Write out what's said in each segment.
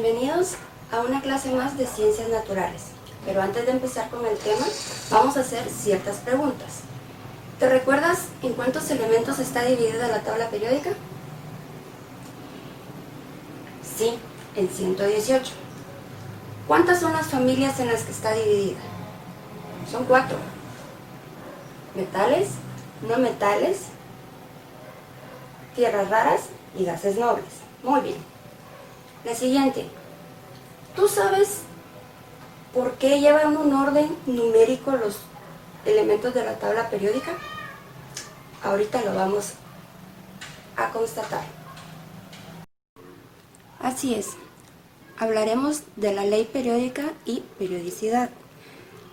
Bienvenidos a una clase más de Ciencias Naturales. Pero antes de empezar con el tema, vamos a hacer ciertas preguntas. ¿Te recuerdas en cuántos elementos está dividida la tabla periódica? Sí, en 118. ¿Cuántas son las familias en las que está dividida? Son 4. Metales, no metales, tierras raras y gases nobles. Muy bien. La siguiente. ¿Tú sabes por qué llevan un orden numérico los elementos de la tabla periódica? Ahorita lo vamos a constatar. Así es. Hablaremos de la ley periódica y periodicidad.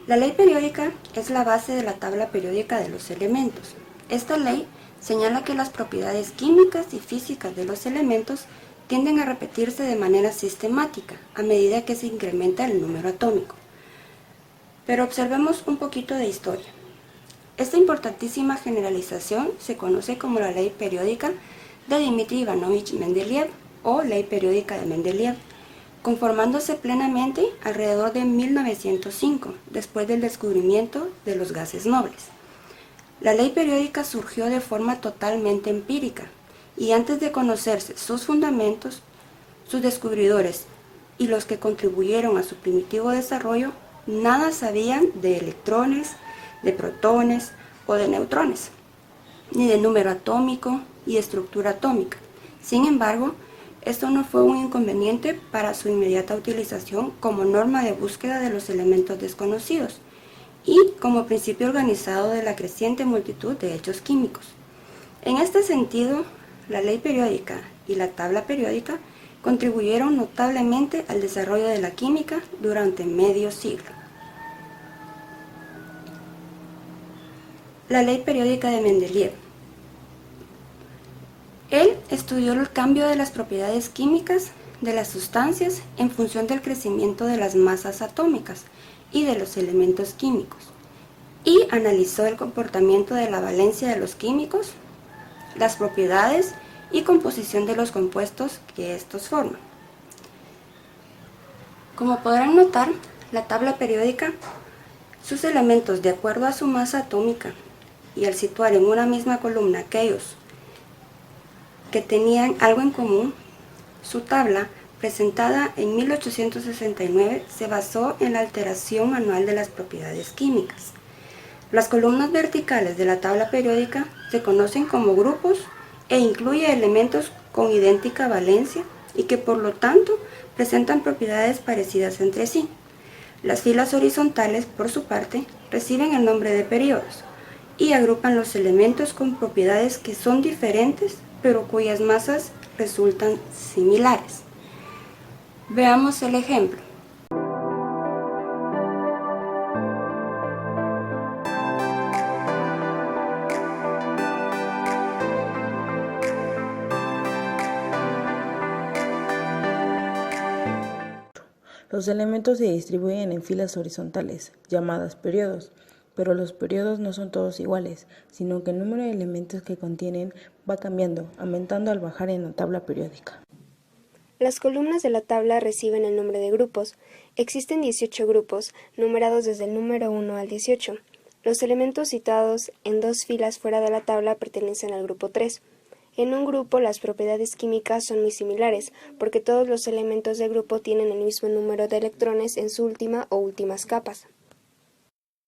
La ley periódica es la base de la tabla periódica de los elementos. Esta ley señala que las propiedades químicas y físicas de los elementos tienden a repetirse de manera sistemática a medida que se incrementa el número atómico. Pero observemos un poquito de historia. Esta importantísima generalización se conoce como la ley periódica de Dmitri Ivanovich Mendeleev o ley periódica de Mendeleev, conformándose plenamente alrededor de 1905, después del descubrimiento de los gases nobles. La ley periódica surgió de forma totalmente empírica, y antes de conocerse sus fundamentos, sus descubridores y los que contribuyeron a su primitivo desarrollo, nada sabían de electrones, de protones o de neutrones, ni de número atómico y estructura atómica. Sin embargo, esto no fue un inconveniente para su inmediata utilización como norma de búsqueda de los elementos desconocidos y como principio organizado de la creciente multitud de hechos químicos. En este sentido, la ley periódica y la tabla periódica contribuyeron notablemente al desarrollo de la química durante medio siglo. La ley periódica de Mendeleev. Él estudió el cambio de las propiedades químicas de las sustancias en función del crecimiento de las masas atómicas y de los elementos químicos, y analizó el comportamiento de la valencia de los químicos, las propiedades y composición de los compuestos que estos forman. Como podrán notar, la tabla periódica, sus elementos de acuerdo a su masa atómica y al situar en una misma columna aquellos que tenían algo en común, su tabla, presentada en 1869, se basó en la alteración manual de las propiedades químicas. Las columnas verticales de la tabla periódica se conocen como grupos e incluye elementos con idéntica valencia y que por lo tanto presentan propiedades parecidas entre sí. Las filas horizontales, por su parte, reciben el nombre de períodos y agrupan los elementos con propiedades que son diferentes pero cuyas masas resultan similares. Veamos el ejemplo. Los elementos se distribuyen en filas horizontales, llamadas períodos, pero los períodos no son todos iguales, sino que el número de elementos que contienen va cambiando, aumentando al bajar en la tabla periódica. Las columnas de la tabla reciben el nombre de grupos. Existen 18 grupos, numerados desde el número 1 al 18. Los elementos situados en 2 filas fuera de la tabla pertenecen al grupo 3. En un grupo las propiedades químicas son muy similares, porque todos los elementos del grupo tienen el mismo número de electrones en su última o últimas capas.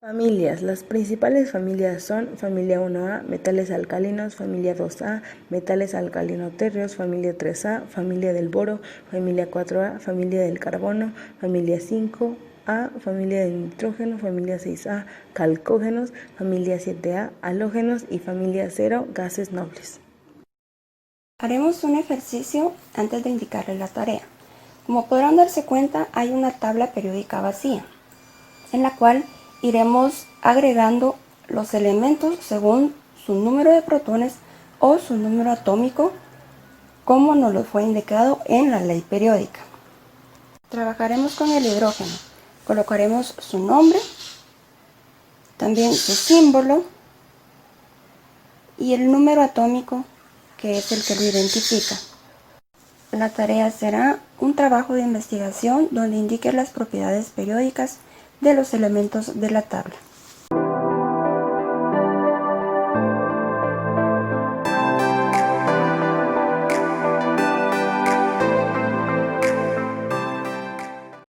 Familias. Las principales familias son familia 1A, metales alcalinos, familia 2A, metales alcalino-térreos, familia 3A, familia del boro, familia 4A, familia del carbono, familia 5A, familia del nitrógeno, familia 6A, calcógenos, familia 7A, halógenos y familia 0, gases nobles. Haremos un ejercicio antes de indicarles la tarea. Como podrán darse cuenta, hay una tabla periódica vacía, en la cual iremos agregando los elementos según su número de protones o su número atómico, como nos lo fue indicado en la ley periódica. Trabajaremos con el hidrógeno. Colocaremos su nombre, también su símbolo y el número atómico que es el que lo identifica. La tarea será un trabajo de investigación donde indique las propiedades periódicas de los elementos de la tabla.